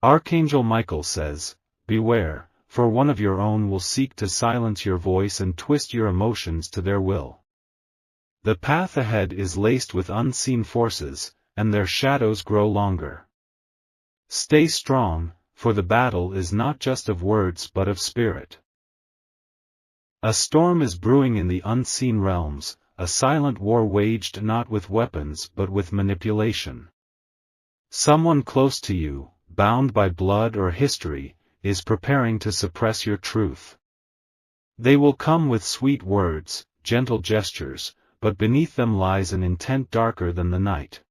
Archangel Michael says, "Beware, for one of your own will seek to silence your voice and twist your emotions to their will. The path ahead is laced with unseen forces, and their shadows grow longer. Stay strong, for the battle is not just of words but of spirit." A storm is brewing in the unseen realms, a silent war waged not with weapons but with manipulation. Someone close to you, bound by blood or history, is preparing to suppress your truth. They will come with sweet words, gentle gestures, but beneath them lies an intent darker than the night.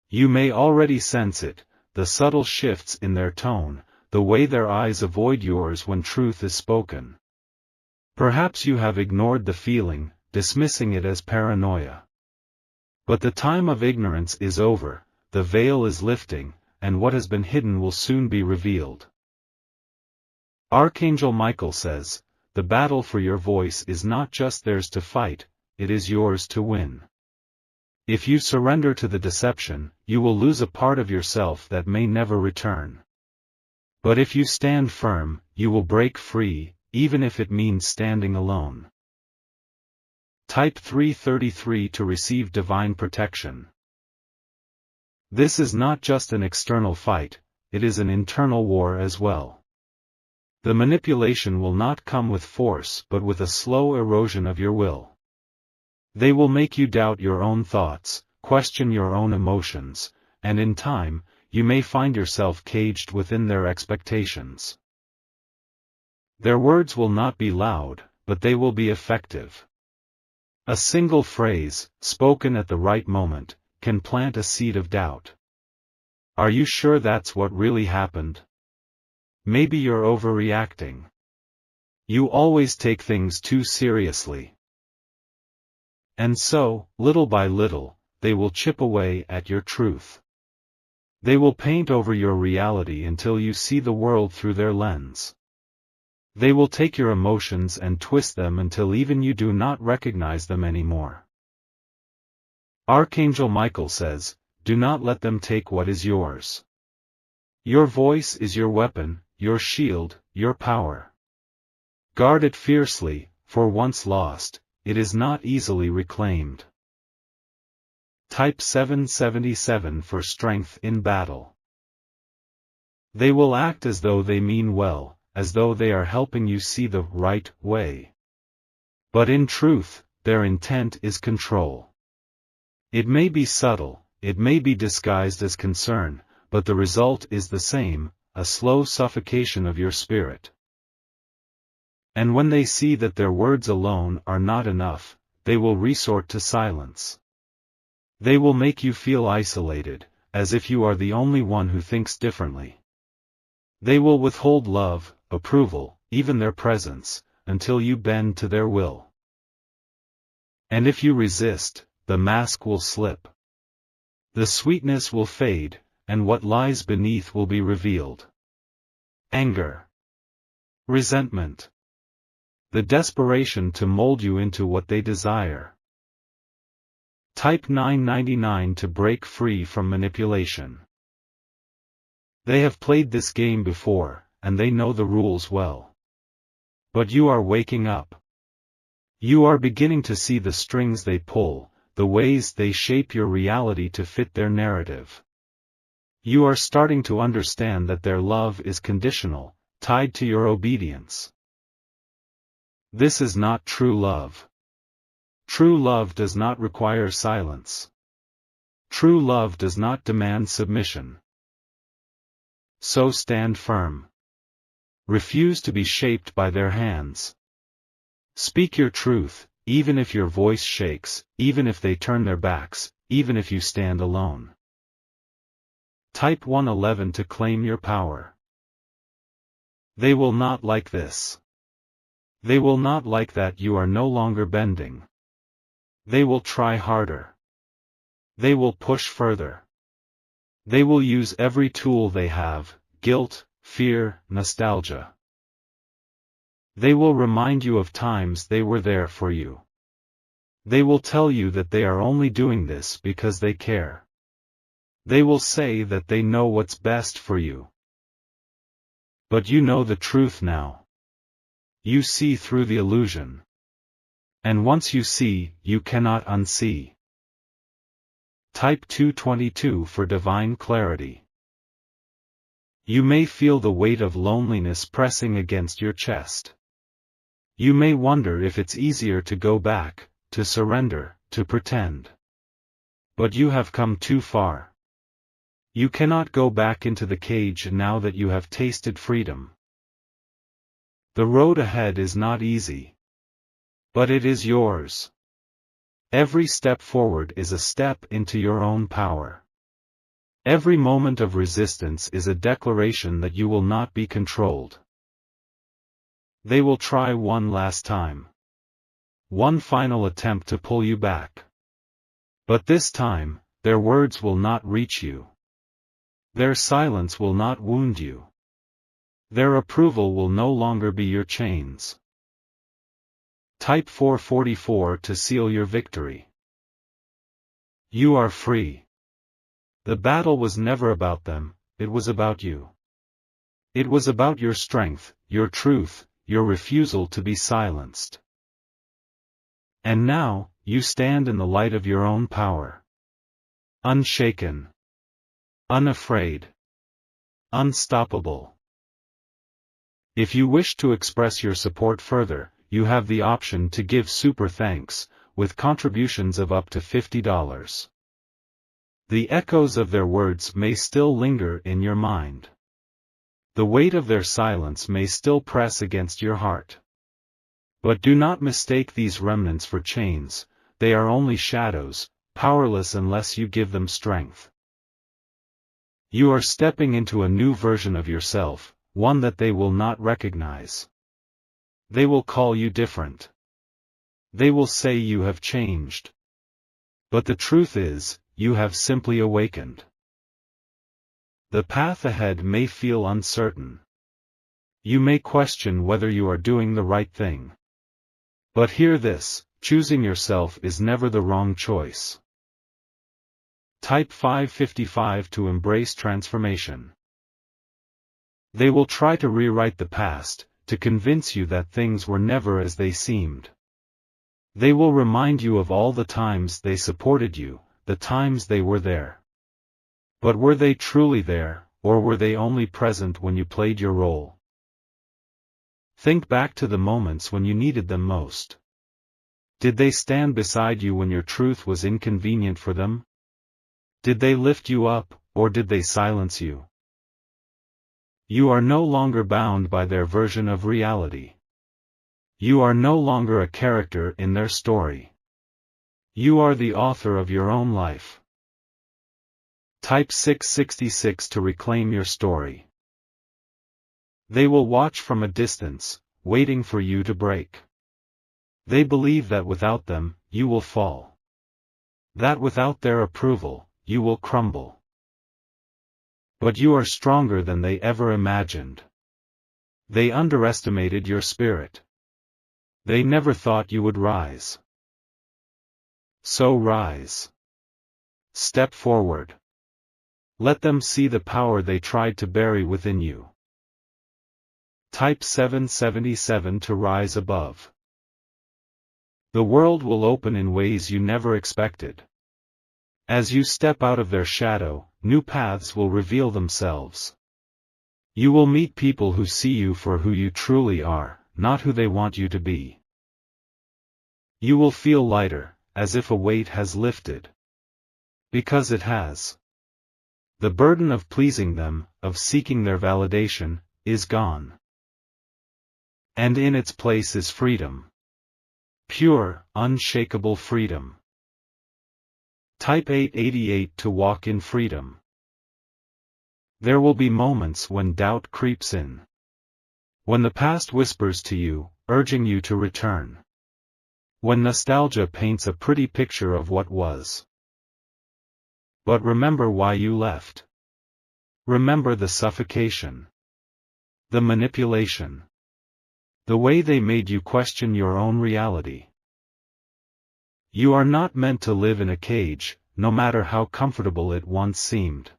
You may already sense it, the subtle shifts in their tone, the way their eyes avoid yours when truth is spoken. Perhaps you have ignored the feeling, dismissing it as paranoia. But the time of ignorance is over, the veil is lifting, and what has been hidden will soon be revealed. Archangel Michael says, "The battle for your voice is not just theirs to fight, it is yours to win." If you surrender to the deception, you will lose a part of yourself that may never return. But if you stand firm, you will break free, even if it means standing alone. Type 333 to receive divine protection. This is not just an external fight, it is an internal war as well. The manipulation will not come with force but with a slow erosion of your will. They will make you doubt your own thoughts, question your own emotions, and in time, you may find yourself caged within their expectations. Their words will not be loud, but they will be effective. A single phrase, spoken at the right moment, can plant a seed of doubt. Are you sure that's what really happened? Maybe you're overreacting. You always take things too seriously. And so, little by little, they will chip away at your truth. They will paint over your reality until you see the world through their lens. They will take your emotions and twist them until even you do not recognize them anymore. Archangel Michael says, "Do not let them take what is yours." Your voice is your weapon, your shield, your power. Guard it fiercely, for once lost, it is not easily reclaimed. Type 777 for strength in battle. They will act as though they mean well, as though they are helping you see the right way. But in truth, their intent is control. It may be subtle, it may be disguised as concern, but the result is the same, a slow suffocation of your spirit. And when they see that their words alone are not enough, they will resort to silence. They will make you feel isolated, as if you are the only one who thinks differently. They will withhold love, approval, even their presence, until you bend to their will. And if you resist, the mask will slip. The sweetness will fade, and what lies beneath will be revealed. Anger. Resentment. The desperation to mold you into what they desire. Type 999 to break free from manipulation. They have played this game before, and they know the rules well. But you are waking up. You are beginning to see the strings they pull, the ways they shape your reality to fit their narrative. You are starting to understand that their love is conditional, tied to your obedience. This is not true love. True love does not require silence. True love does not demand submission. So stand firm. Refuse to be shaped by their hands. Speak your truth, even if your voice shakes, even if they turn their backs, even if you stand alone. Type 111 to claim your power. They will not like this. They will not like that you are no longer bending. They will try harder. They will push further. They will use every tool they have, guilt, fear, nostalgia. They will remind you of times they were there for you. They will tell you that they are only doing this because they care. They will say that they know what's best for you. But you know the truth now. You see through the illusion. And once you see, you cannot unsee. Type 222 for divine clarity. You may feel the weight of loneliness pressing against your chest. You may wonder if it's easier to go back, to surrender, to pretend. But you have come too far. You cannot go back into the cage now that you have tasted freedom. The road ahead is not easy. But it is yours. Every step forward is a step into your own power. Every moment of resistance is a declaration that you will not be controlled. They will try one last time. One final attempt to pull you back. But this time, their words will not reach you. Their silence will not wound you. Their approval will no longer be your chains. Type 444 to seal your victory. You are free. The battle was never about them, it was about you. It was about your strength, your truth, your refusal to be silenced. And now, you stand in the light of your own power. Unshaken. Unafraid. Unstoppable. If you wish to express your support further, you have the option to give super thanks, with contributions of up to $50. The echoes of their words may still linger in your mind. The weight of their silence may still press against your heart. But do not mistake these remnants for chains, they are only shadows, powerless unless you give them strength. You are stepping into a new version of yourself, one that they will not recognize. They will call you different. They will say you have changed. But the truth is, you have simply awakened. The path ahead may feel uncertain. You may question whether you are doing the right thing. But hear this, choosing yourself is never the wrong choice. Type 555 to embrace transformation. They will try to rewrite the past, to convince you that things were never as they seemed. They will remind you of all the times they supported you, the times they were there. But were they truly there, or were they only present when you played your role? Think back to the moments when you needed them most. Did they stand beside you when your truth was inconvenient for them? Did they lift you up, or did they silence you? You are no longer bound by their version of reality. You are no longer a character in their story. You are the author of your own life. Type 666 to reclaim your story. They will watch from a distance, waiting for you to break. They believe that without them, you will fall. That without their approval, you will crumble. But you are stronger than they ever imagined. They underestimated your spirit. They never thought you would rise. So rise. Step forward. Let them see the power they tried to bury within you. Type 777 to rise above. The world will open in ways you never expected. As you step out of their shadow, new paths will reveal themselves. You will meet people who see you for who you truly are, not who they want you to be. You will feel lighter, as if a weight has lifted. Because it has. The burden of pleasing them, of seeking their validation, is gone. And in its place is freedom. Pure, unshakable freedom. Type 888 to walk in freedom. There will be moments when doubt creeps in. When the past whispers to you, urging you to return. When nostalgia paints a pretty picture of what was. But remember why you left. Remember the suffocation. The manipulation. The way they made you question your own reality. You are not meant to live in a cage, no matter how comfortable it once seemed.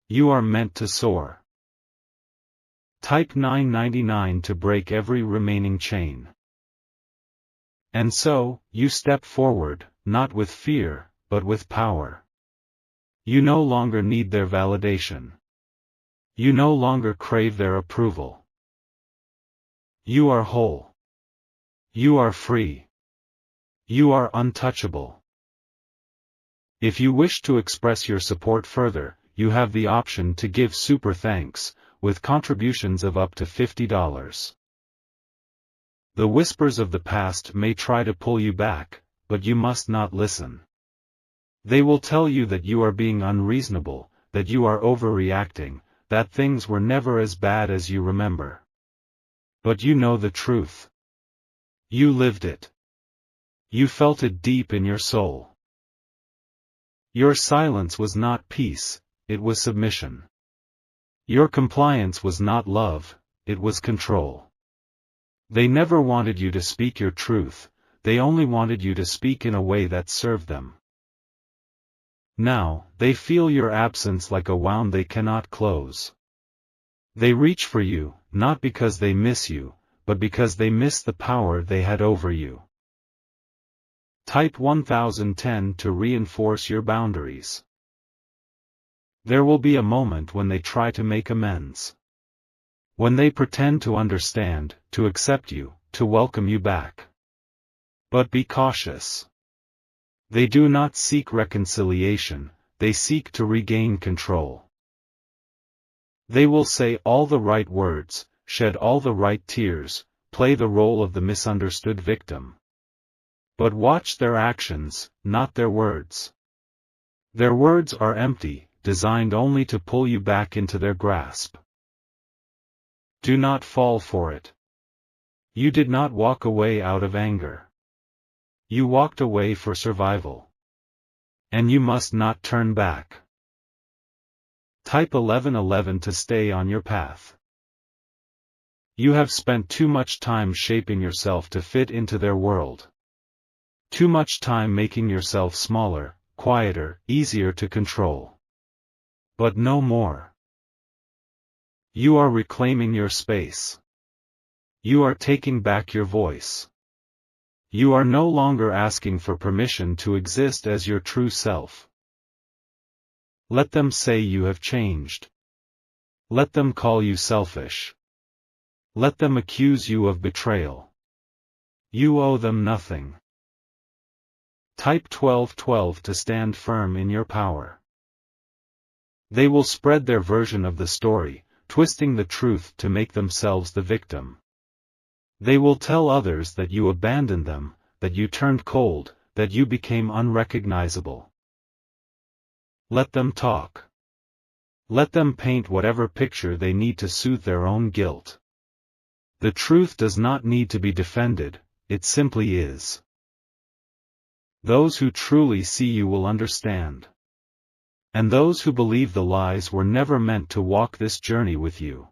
You are meant to soar. Type 999 to break every remaining chain. And so, you step forward, not with fear, but with power. You no longer need their validation. You no longer crave their approval. You are whole. You are free. You are untouchable. If you wish to express your support further, you have the option to give super thanks, with contributions of up to $50. The whispers of the past may try to pull you back, but you must not listen. They will tell you that you are being unreasonable, that you are overreacting, that things were never as bad as you remember. But you know the truth. You lived it. You felt it deep in your soul. Your silence was not peace, it was submission. Your compliance was not love, it was control. They never wanted you to speak your truth, they only wanted you to speak in a way that served them. Now, they feel your absence like a wound they cannot close. They reach for you, not because they miss you, but because they miss the power they had over you. Type 1010 to reinforce your boundaries. There will be a moment when they try to make amends. When they pretend to understand, to accept you, to welcome you back. But be cautious. They do not seek reconciliation, they seek to regain control. They will say all the right words, shed all the right tears, play the role of the misunderstood victim. But watch their actions, not their words. Their words are empty, designed only to pull you back into their grasp. Do not fall for it. You did not walk away out of anger. You walked away for survival. And you must not turn back. Type 1111 to stay on your path. You have spent too much time shaping yourself to fit into their world. Too much time making yourself smaller, quieter, easier to control. But no more. You are reclaiming your space. You are taking back your voice. You are no longer asking for permission to exist as your true self. Let them say you have changed. Let them call you selfish. Let them accuse you of betrayal. You owe them nothing. Type 1212 to stand firm in your power. They will spread their version of the story, twisting the truth to make themselves the victim. They will tell others that you abandoned them, that you turned cold, that you became unrecognizable. Let them talk. Let them paint whatever picture they need to soothe their own guilt. The truth does not need to be defended, it simply is. Those who truly see you will understand. And those who believe the lies were never meant to walk this journey with you.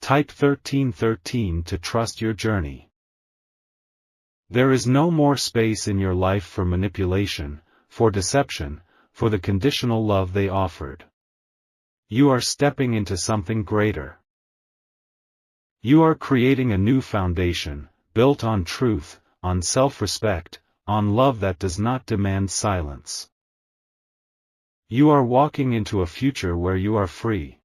Type 1313 to trust your journey. There is no more space in your life for manipulation, for deception, for the conditional love they offered. You are stepping into something greater. You are creating a new foundation, built on truth, on self-respect, on love that does not demand silence. You are walking into a future where you are free.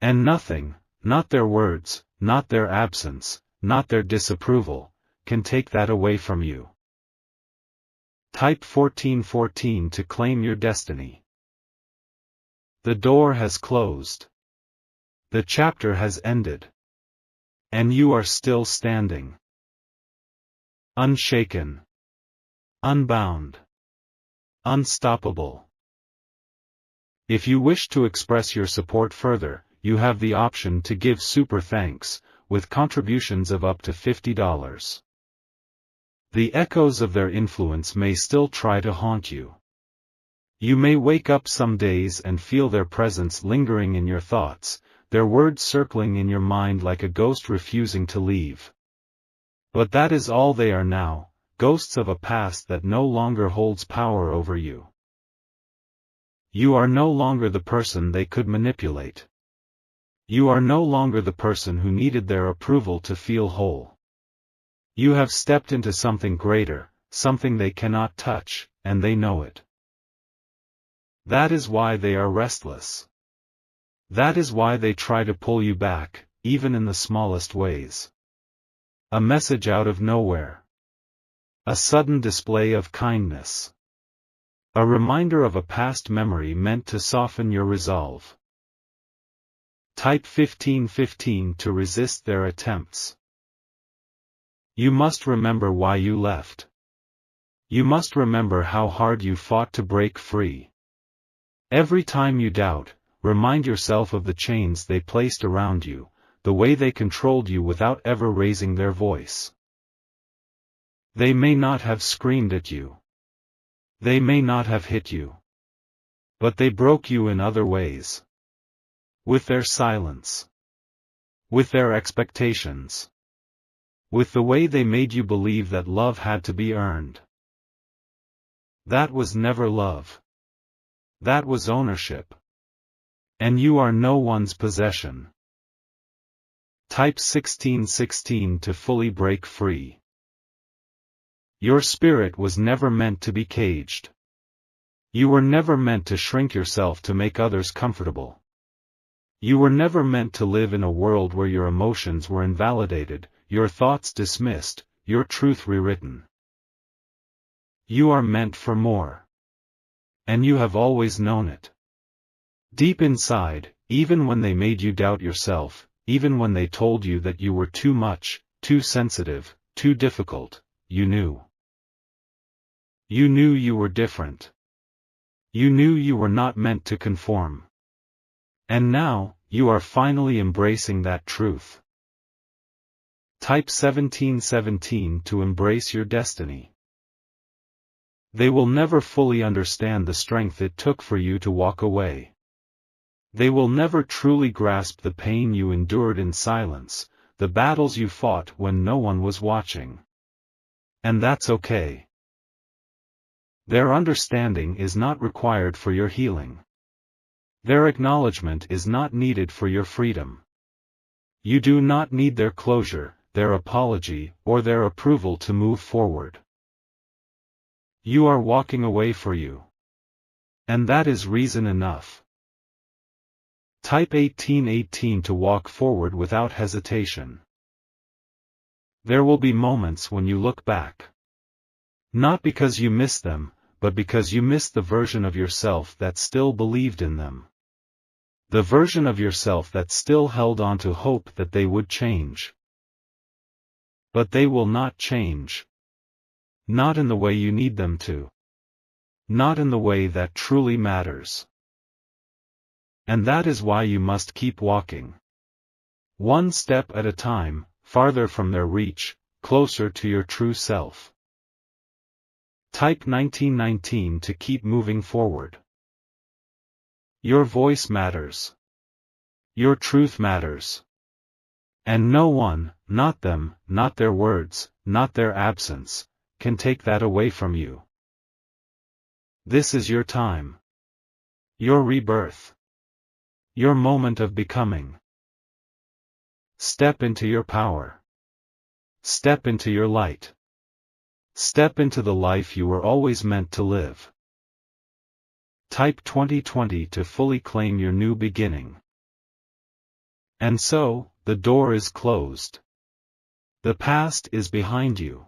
And nothing, not their words, not their absence, not their disapproval, can take that away from you. Type 1414 to claim your destiny. The door has closed. The chapter has ended. And you are still standing. Unshaken. Unbound. Unstoppable. If you wish to express your support further, you have the option to give super thanks, with contributions of up to $50. The echoes of their influence may still try to haunt you. You may wake up some days and feel their presence lingering in your thoughts, their words circling in your mind like a ghost refusing to leave. But that is all they are now, ghosts of a past that no longer holds power over you. You are no longer the person they could manipulate. You are no longer the person who needed their approval to feel whole. You have stepped into something greater, something they cannot touch, and they know it. That is why they are restless. That is why they try to pull you back, even in the smallest ways. A message out of nowhere. A sudden display of kindness. A reminder of a past memory meant to soften your resolve. Type 1515 to resist their attempts. You must remember why you left. You must remember how hard you fought to break free. Every time you doubt, remind yourself of the chains they placed around you, the way they controlled you without ever raising their voice. They may not have screamed at you. They may not have hit you. But they broke you in other ways. With their silence. With their expectations. With the way they made you believe that love had to be earned. That was never love. That was ownership. And you are no one's possession. Type 1616 to fully break free. Your spirit was never meant to be caged. You were never meant to shrink yourself to make others comfortable. You were never meant to live in a world where your emotions were invalidated, your thoughts dismissed, your truth rewritten. You are meant for more. And you have always known it. Deep inside, even when they made you doubt yourself, even when they told you that you were too much, too sensitive, too difficult, you knew. You knew you were different. You knew you were not meant to conform. And now, you are finally embracing that truth. Type 1717 to embrace your destiny. They will never fully understand the strength it took for you to walk away. They will never truly grasp the pain you endured in silence, the battles you fought when no one was watching. And that's okay. Their understanding is not required for your healing. Their acknowledgement is not needed for your freedom. You do not need their closure, their apology, or their approval to move forward. You are walking away for you. And that is reason enough. Type 1818 to walk forward without hesitation. There will be moments when you look back. Not because you miss them, but because you miss the version of yourself that still believed in them. The version of yourself that still held on to hope that they would change. But they will not change. Not in the way you need them to. Not in the way that truly matters. And that is why you must keep walking. One step at a time, farther from their reach, closer to your true self. Type 1919 to keep moving forward. Your voice matters. Your truth matters. And no one, not them, not their words, not their absence, can take that away from you. This is your time. Your rebirth. Your moment of becoming. Step into your power. Step into your light. Step into the life you were always meant to live. Type 2020 to fully claim your new beginning. And so, the door is closed. The past is behind you.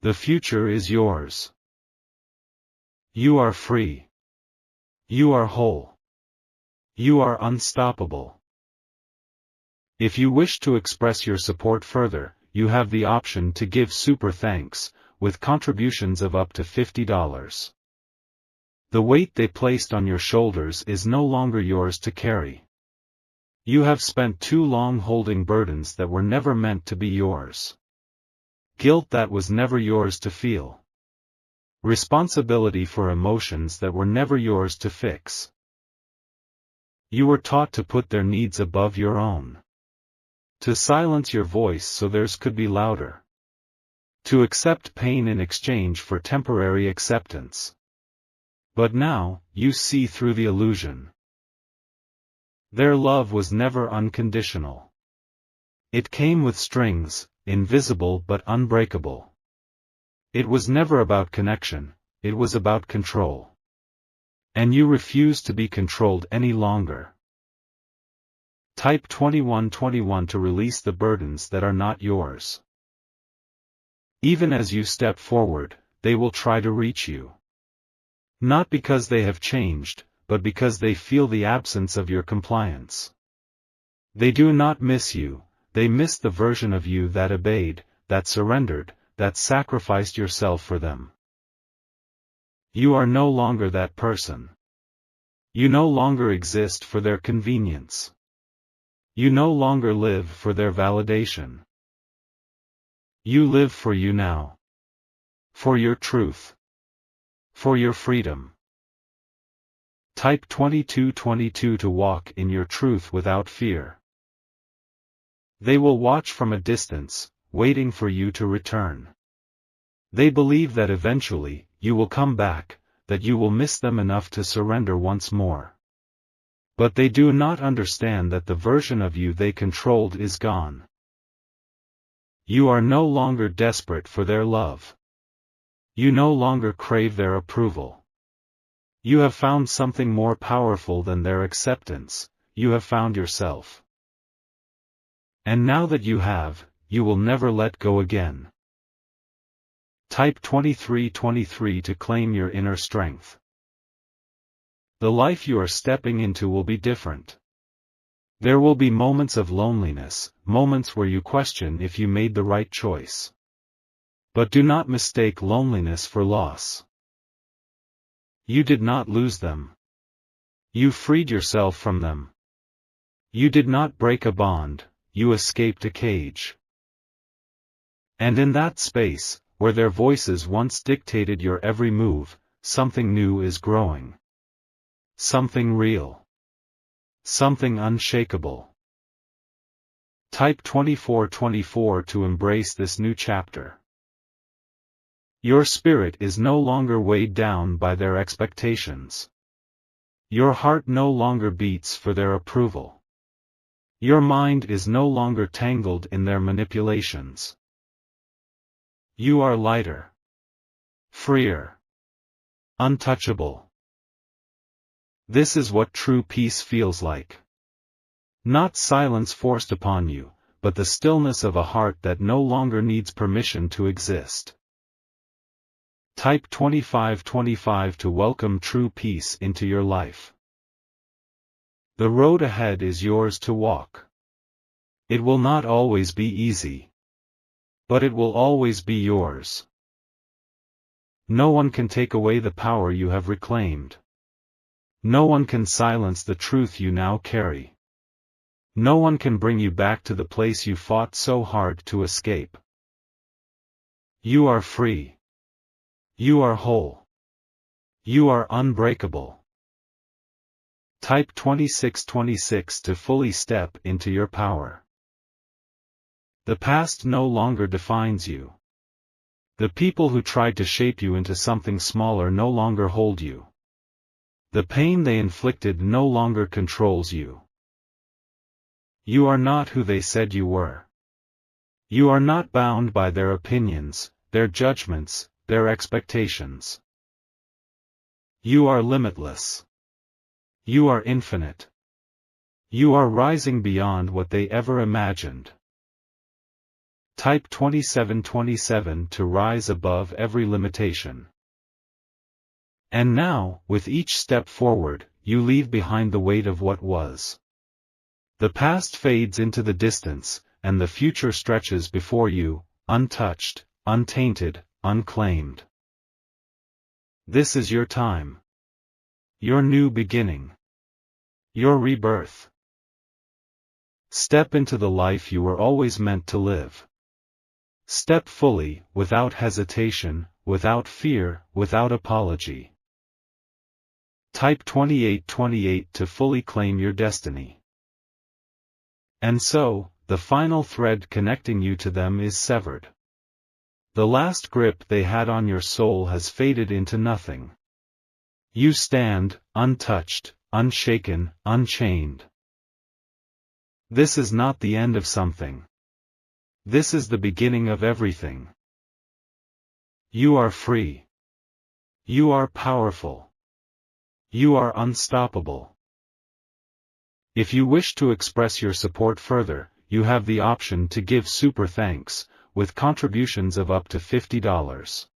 The future is yours. You are free. You are whole. You are unstoppable. If you wish to express your support further, you have the option to give super thanks, with contributions of up to $50. The weight they placed on your shoulders is no longer yours to carry. You have spent too long holding burdens that were never meant to be yours. Guilt that was never yours to feel. Responsibility for emotions that were never yours to fix. You were taught to put their needs above your own. To silence your voice so theirs could be louder. To accept pain in exchange for temporary acceptance. But now, you see through the illusion. Their love was never unconditional. It came with strings, invisible but unbreakable. It was never about connection, it was about control. And you refuse to be controlled any longer. Type 2121 to release the burdens that are not yours. Even as you step forward, they will try to reach you. Not because they have changed, but because they feel the absence of your compliance. They do not miss you, they miss the version of you that obeyed, that surrendered, that sacrificed yourself for them. You are no longer that person. You no longer exist for their convenience. You no longer live for their validation. You live for you now. For your truth. For your freedom. Type 2222 to walk in your truth without fear. They will watch from a distance, waiting for you to return. They believe that eventually, you will come back, that you will miss them enough to surrender once more. But they do not understand that the version of you they controlled is gone. You are no longer desperate for their love. You no longer crave their approval. You have found something more powerful than their acceptance, you have found yourself. And now that you have, you will never let go again. Type 2323 to claim your inner strength. The life you are stepping into will be different. There will be moments of loneliness, moments where you question if you made the right choice. But do not mistake loneliness for loss. You did not lose them. You freed yourself from them. You did not break a bond, you escaped a cage. And in that space, where their voices once dictated your every move, something new is growing. Something real. Something unshakable. Type 2424 to embrace this new chapter. Your spirit is no longer weighed down by their expectations. Your heart no longer beats for their approval. Your mind is no longer tangled in their manipulations. You are lighter. Freer. Untouchable. This is what true peace feels like. Not silence forced upon you, but the stillness of a heart that no longer needs permission to exist. Type 2525 to welcome true peace into your life. The road ahead is yours to walk. It will not always be easy. But it will always be yours. No one can take away the power you have reclaimed. No one can silence the truth you now carry. No one can bring you back to the place you fought so hard to escape. You are free. You are whole. You are unbreakable. Type 2626 to fully step into your power. The past no longer defines you. The people who tried to shape you into something smaller no longer hold you. The pain they inflicted no longer controls you. You are not who they said you were. You are not bound by their opinions, their judgments, their expectations. You are limitless. You are infinite. You are rising beyond what they ever imagined. Type 2727 to rise above every limitation. And now, with each step forward, you leave behind the weight of what was. The past fades into the distance, and the future stretches before you, untouched, untainted, unclaimed. This is your time. Your new beginning. Your rebirth. Step into the life you were always meant to live. Step fully, without hesitation, without fear, without apology. Type 2828 to fully claim your destiny. And so, the final thread connecting you to them is severed. The last grip they had on your soul has faded into nothing. You stand, untouched, unshaken, unchained. This is not the end of something. This is the beginning of everything. You are free. You are powerful. You are unstoppable. If you wish to express your support further, you have the option to give super thanks, with contributions of up to $50.